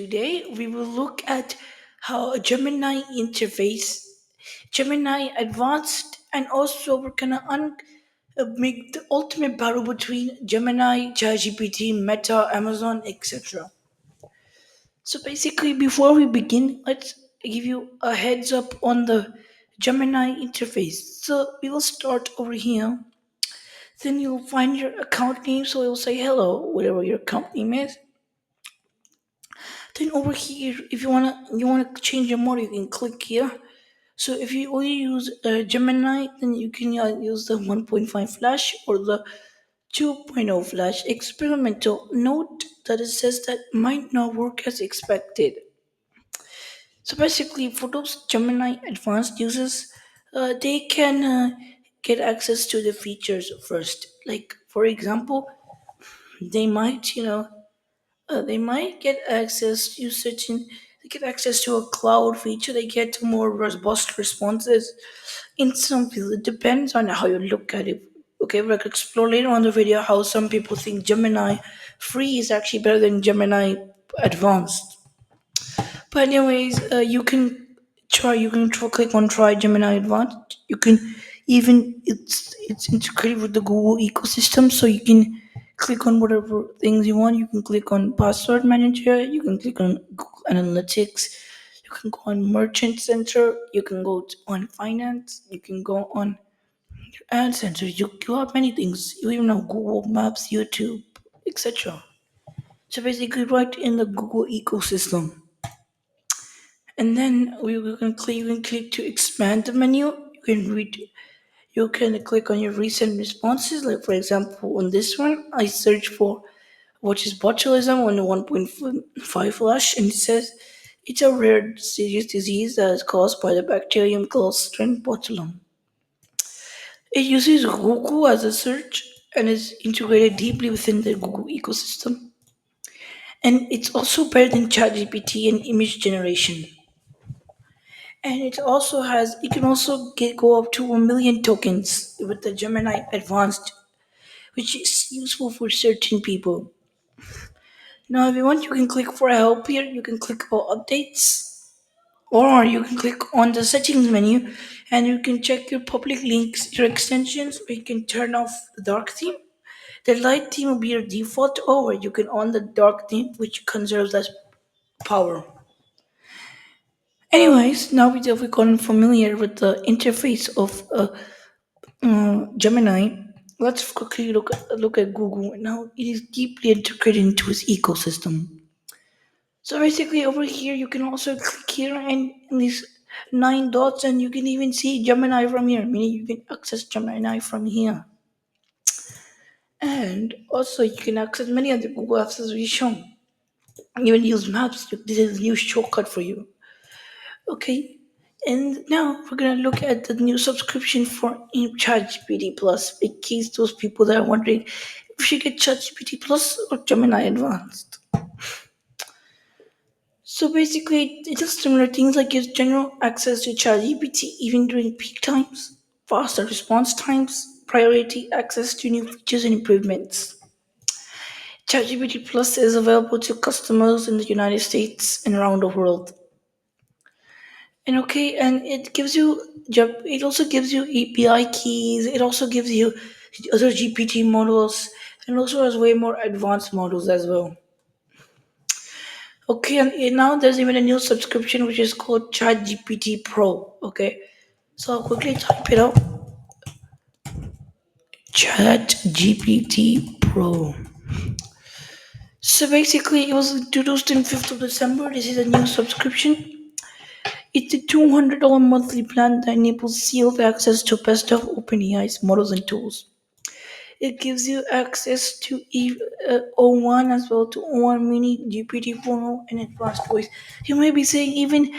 today we will look at how a Gemini interface, Gemini Advanced, and also we're gonna make the ultimate battle between Gemini, ChatGPT, Meta, Amazon, etc. So basically, before we begin, let's give you a heads up on the Gemini interface. So we will start over here. Then you'll find your account name. So you'll say hello, whatever your account name is. Then over here, if you wanna change your mode, you can click here. So if you only use Gemini, then you can use the 1.5 flash or the 2.0 flash experimental. Note that it says that might not work as expected. So basically, for those Gemini advanced users, they can get access to the features first. Like for example, they might they might get access to certain. They get access to a cloud feature. They get more robust responses. In some fields, it depends on how you look at it. Okay, we'll explore later on the video how some people think Gemini free is actually better than Gemini advanced. But anyways, you can try. You can click on try Gemini Advanced. You can even it's integrated with the Google ecosystem, so you can click on whatever things you want. You can click on Password Manager. You can click on Google Analytics. You can go on Merchant Center. You can go on Finance. You can go on Ad Center. You have many things. You even have Google Maps, YouTube, etc. So basically, right in the Google ecosystem. And then you can click to expand the menu. You can read. You can click on your recent responses. Like for example, on this one, I search for what is botulism on the 1.5 flush, and it says it's a rare serious disease that is caused by the bacterium Clostridium botulinum. It uses Google as a search and is integrated deeply within the Google ecosystem. And it's also better than ChatGPT and image generation. And it can also go up to 1 million tokens with the Gemini Advanced, which is useful for certain people. Now, if you want, you can click for help here. You can click about updates, or you can click on the settings menu, and you can check your public links, your extensions, or you can turn off the dark theme. The light theme will be your default, or you can on the dark theme, which conserves less power. Anyways, now we've gotten familiar with the interface of Gemini. Let's quickly look at Google and how it is deeply integrated into its ecosystem. So basically, over here you can also click here and in these 9 dots, and you can even see Gemini from here. Meaning you can access Gemini from here, and also you can access many other Google apps as we shown. Even use Maps. This is a new shortcut for you. Okay, and now we're gonna look at the new subscription for ChatGPT Plus. In case those people that are wondering if you should get ChatGPT Plus or Gemini Advanced. So basically, it does similar things like gives general access to ChatGPT even during peak times, faster response times, priority access to new features and improvements. ChatGPT Plus is available to customers in the United States and around the world. And okay, and it also gives you API keys. It also gives you other GPT models, and also has way more advanced models as well. Okay, and now there's even a new subscription which is called ChatGPT Pro. Okay, so I'll quickly type it out. ChatGPT Pro. So basically, it was introduced in 5th of December. This is a new subscription. It's a $200 monthly plan that enables sealed access to best of OpenAI's models and tools. It gives you access to O1 as well to O1 Mini, GPT-4o, and Advanced Voice. You may be saying even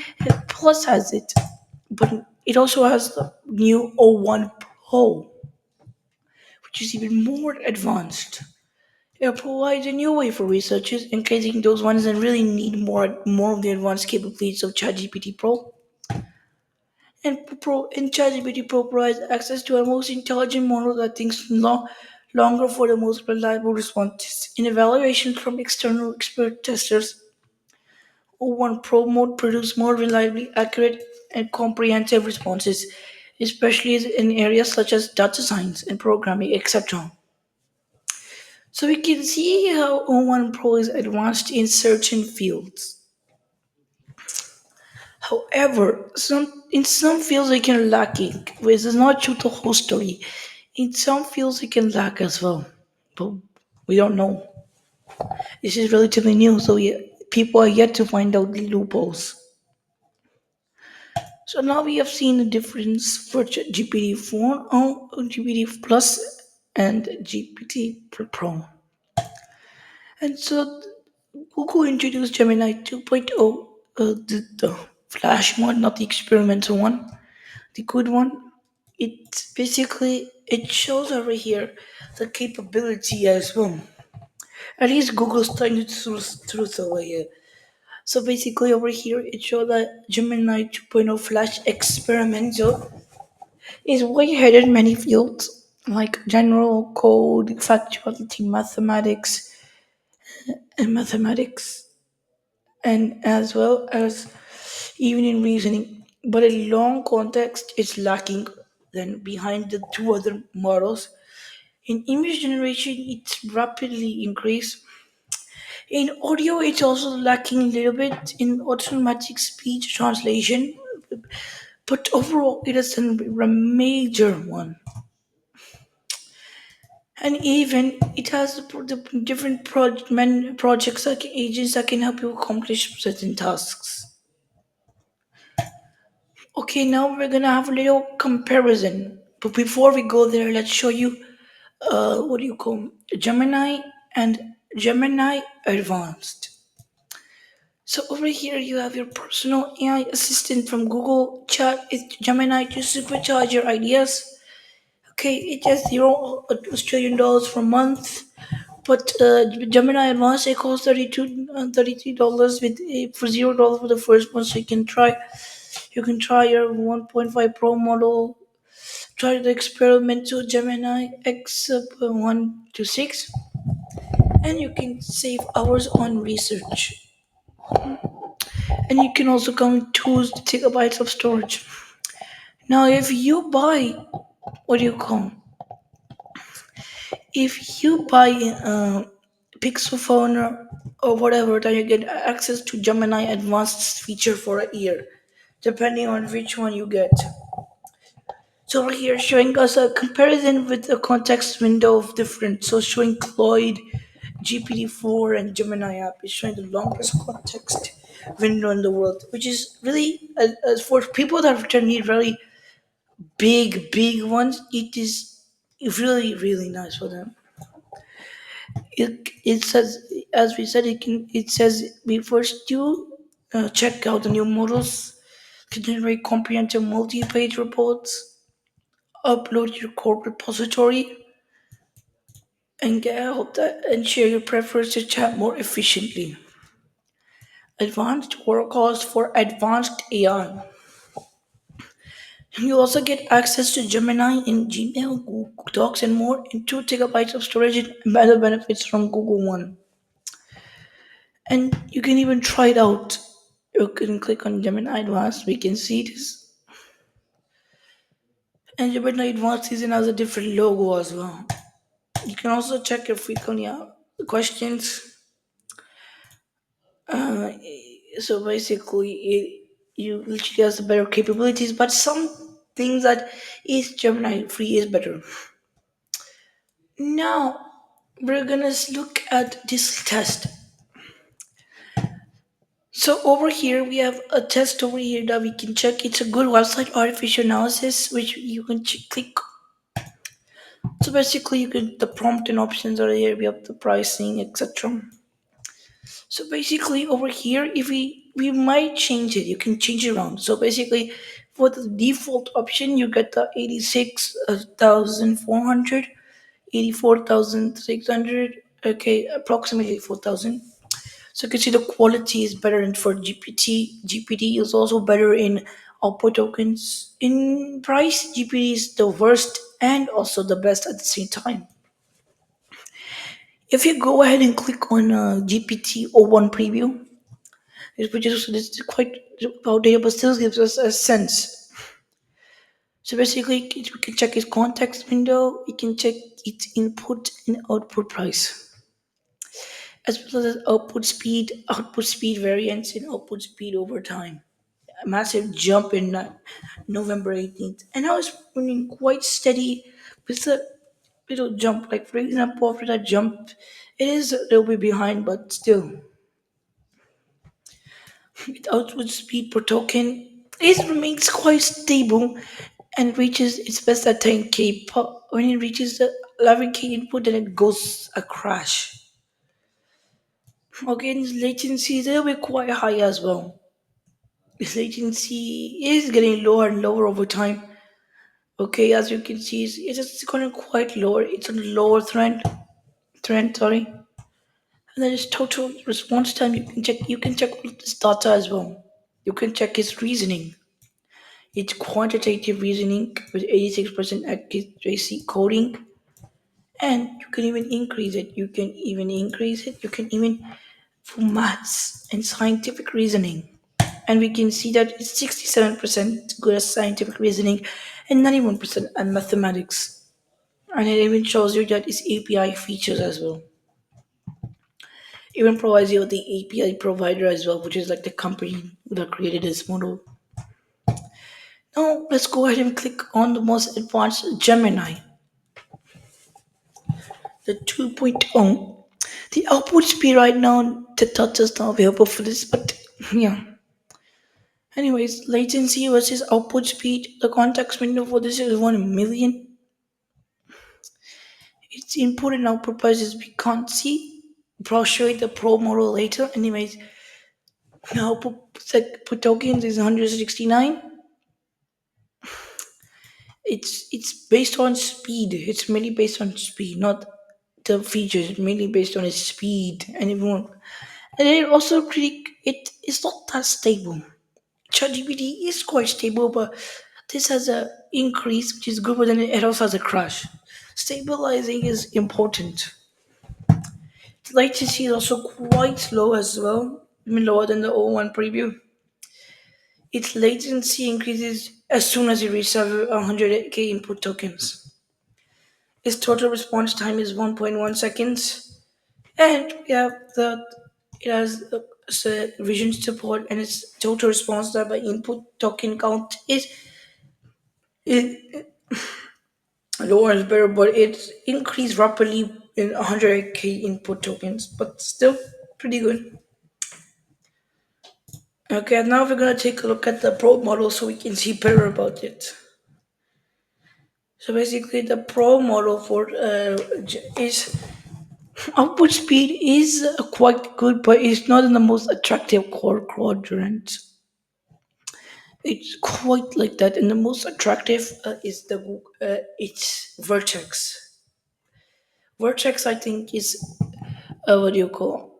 Plus has it, but it also has the new O1 Pro, which is even more advanced. It provides a new way for researchers in case those ones that really need more of the advanced capabilities of ChatGPT Pro. And ChatGPT Pro provides access to our most intelligent model that thinks longer for the most reliable responses. In evaluation from external expert testers, O1 Pro mode produce more reliably accurate and comprehensive responses, especially in areas such as data science and programming, etc. So we can see how O1 Pro is advanced in certain fields. However, in some fields it can lacking, which is not true to the whole story. In some fields it can lack as well, but we don't know. This is relatively new, so people are yet to find out the loopholes. So now we have seen the difference for GPT-4, GPT Plus, and GPT Pro. And so Google introduced Gemini 2.0, the Flash one, not the experimental one, the good one. It shows over here the capability as well. At least Google's trying to truth over here. So basically over here it shows that Gemini 2.0 Flash experimental is way ahead in many fields like general code, factuality, mathematics, and as well as even in reasoning. But in long context, it's lacking then behind the two other models. In image generation, it's rapidly increased. In audio, it's also lacking a little bit in automatic speech translation, but overall, it is a major one. And even it has the different projects like agents that can help you accomplish certain tasks. Okay, now we're gonna have a little comparison. But before we go there, let's show you what do you call Gemini and Gemini Advanced. So over here you have your personal AI assistant from Google Chat. It's Gemini to supercharge your ideas. Okay, it has $0 per month. But Gemini Advanced it costs $33 with for $0 for the first one, so you can try your 1.5 Pro model. Try the experimental Gemini X 1 to 6, and you can save hours on research. And you can also come 2 gigabytes of storage. Now, if you buy what do you call? If you buy Pixel phone or whatever, then you get access to Gemini Advanced feature for a year, depending on which one you get. So over here, showing us a comparison with the context window of different. So showing Cloyd, GPT-4, and Gemini app is showing the longest context window in the world, which is really for people that need really big ones. It is really nice for them. It says, as we said, it says we first do check out the new models, to generate comprehensive multi-page reports, upload your core repository, and get help that and share your preference to chat more efficiently. Advanced workloads for advanced AI. You also get access to Gemini in Gmail, Google Docs, and more, and 2 gigabytes of storage and other benefits from Google One. And you can even try it out. You can click on Gemini Advanced. We can see this. And Gemini Advanced season has a different logo as well. You can also check your frequently questions. Uh, so basically, you literally has better capabilities, but some things that is Gemini free is better. Now we're gonna look at this test. So over here we have a test over here that we can check. It's a good website, artificial analysis, which you can click. So basically, you can the prompt and options are here. We have the pricing, etc. So basically, over here, if we might change it, you can change it around. So basically, for the default option, you get the 86,400, 84,600. Okay, approximately 4,000. So you can see the quality is better in for GPT. GPT is also better in output tokens. In price, GPT is the worst and also the best at the same time. If you go ahead and click on GPT-01 preview, which is quite outdated, but still gives us a sense. So basically, we can check its context window, we can check its input and output price, as well as output speed variance, and output speed over time. A massive jump in November 18th, and I was running quite steady with a little jump. Like, for example, after that jump, it is a little bit behind, but still, with output speed per token, it remains quite stable and reaches its best at 10k. But when it reaches the 11k input, then it goes a crash. Again, its latency is a little bit quite high as well. Its latency is getting lower and lower over time. Okay, as you can see, it's just going quite lower. It's on the lower trend, sorry. And then its total response time. You can check all of this data as well. You can check its reasoning. It's quantitative reasoning with 86% accuracy coding, and you can even increase it. You can even for maths and scientific reasoning. And we can see that it's 67% good at scientific reasoning and 91% at mathematics. And it even shows you that it's API features as well. Even provides you with the API provider as well, which is like the company that created this model. Now let's go ahead and click on the most advanced Gemini, the 2.0. The output speed right now, the data is not available for this, but yeah. Anyways, latency versus output speed. The context window for this is 1 million. Its input and output prices we can't see. I'll show you the pro model later. Anyways, the output per tokens is 169. It's based on speed. It's mainly based on speed, not the features. It's mainly based on its speed and everyone. And it also it's not that stable. ChatGPT is quite stable, but this has a increase, which is good, but then it also has a crash. Stabilizing is important. The latency is also quite low as well, even lower than the O1 preview. Its latency increases as soon as you reach 100k input tokens. Its total response time is 1.1 seconds, and it has vision support, and its total response time by input token count is lower is better, but it's increased rapidly in 100k input tokens, but still pretty good. Okay, now we're gonna take a look at the pro model so we can see better about it. So basically, the pro model for is output speed is quite good, but it's not in the most attractive core quadrant. It's quite like that, and the most attractive is it's Vertex. Vertex, I think, is what do you call?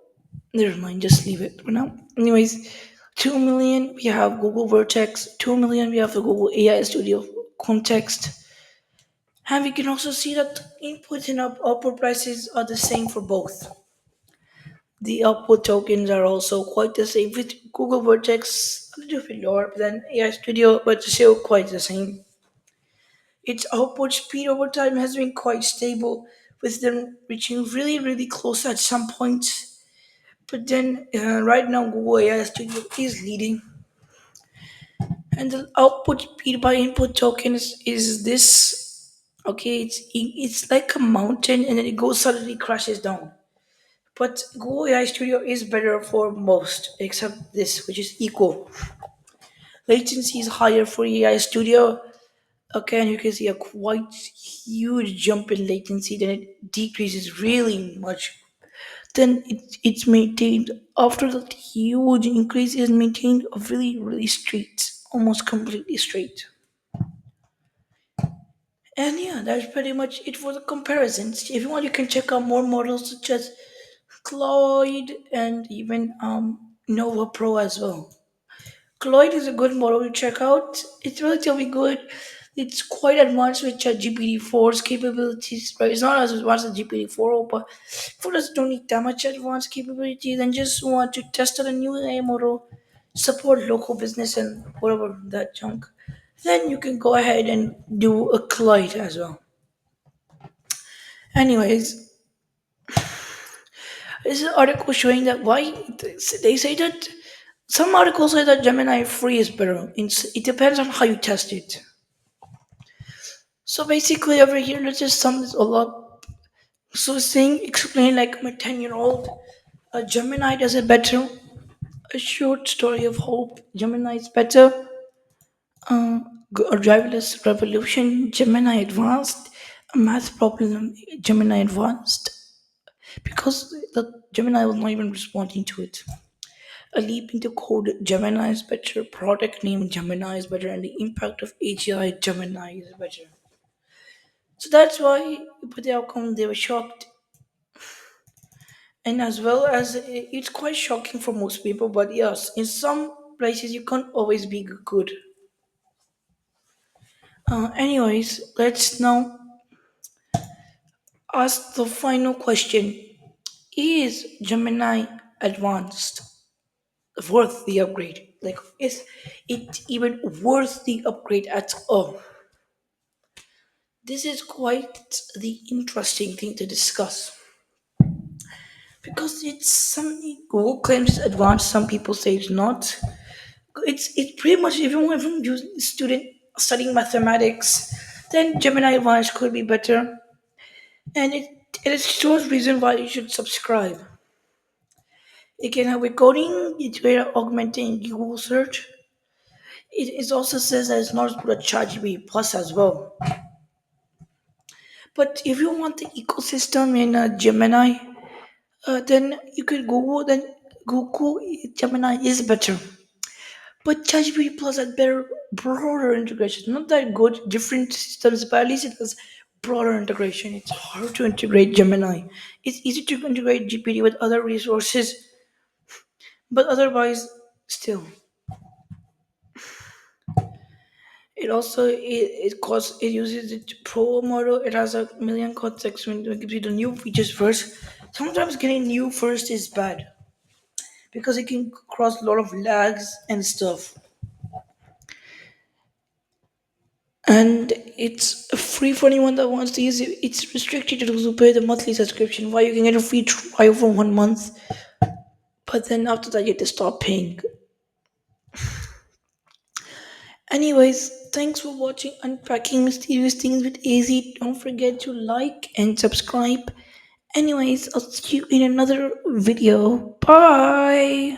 Never mind, just leave it for now. Anyways, 2 million we have Google Vertex, 2 million we have the Google AI Studio Context, and we can also see that input and output prices are the same for both. The output tokens are also quite the same with Google Vertex, a little bit lower than AI Studio, but still quite the same. Its output speed over time has been quite stable, with them reaching really close at some points. But then, right now, Google AI Studio is leading, and the output speed by input tokens is this. Okay, it's like a mountain, and then it goes suddenly crashes down. But Google AI Studio is better for most, except this, which is equal. Latency is higher for AI Studio. Okay, and you can see a quite huge jump in latency. Then it decreases really much. Then it's maintained after that huge increase is maintained really straight, almost completely straight. And yeah, that's pretty much it for the comparisons. If you want, you can check out more models such as Cloyd and even Nova Pro as well. Cloyd is a good model to check out. It's relatively good. It's quite advanced with GPT-4's capabilities, right? It's not as advanced as GPT-4, but for us don't need that much advanced capabilities and just want to test out a new AI model, support local business and whatever that junk. Then you can go ahead and do a Collide as well. Anyways, this is an article showing that why they say that some articles say that Gemini free is better. It depends on how you test it. So basically, over here, let's just sum this all up. So saying explain like my 10-year-old, a Gemini does it better. A short story of hope. Gemini is better. A driverless revolution. Gemini Advanced. A math problem. Gemini Advanced. Because the Gemini was not even responding to it. A leap into code. Gemini is better. Product name. Gemini is better. And the impact of AGI. Gemini is better. So that's why, but the outcome they were shocked, and as well as it's quite shocking for most people. But yes, in some places you can't always be good. Anyways, let's now ask the final question: is Gemini Advanced worth the upgrade? Like, is it even worth the upgrade at all? This is quite the interesting thing to discuss because it's something Google claims is advanced. Some people say it's not. It's pretty much if I'm using student studying mathematics, then Gemini Advanced could be better, and it shows reason why you should subscribe. It can help with coding. It's great at augmenting Google search. It also says that it's not as good at ChatGPT Plus as well. But if you want the ecosystem in Gemini, then you could Google. Then Google Gemini is better. But ChatGPT Plus had better, broader integration. Not that good, different systems, but at least it has broader integration. It's hard to integrate Gemini. It's easy to integrate GPT with other resources, but otherwise, still, it uses the pro model. It has a million context when it gives you the new features first. Sometimes getting new first is bad because it can cause a lot of lags and stuff. And it's free for anyone that wants to use it. It's restricted to those who pay the monthly subscription. Why you can get a free trial for 1 month, but then after that you have to stop paying. Anyways, thanks for watching Unpacking Mysterious Things with AZ. Don't forget to like and subscribe. Anyways, I'll see you in another video. Bye.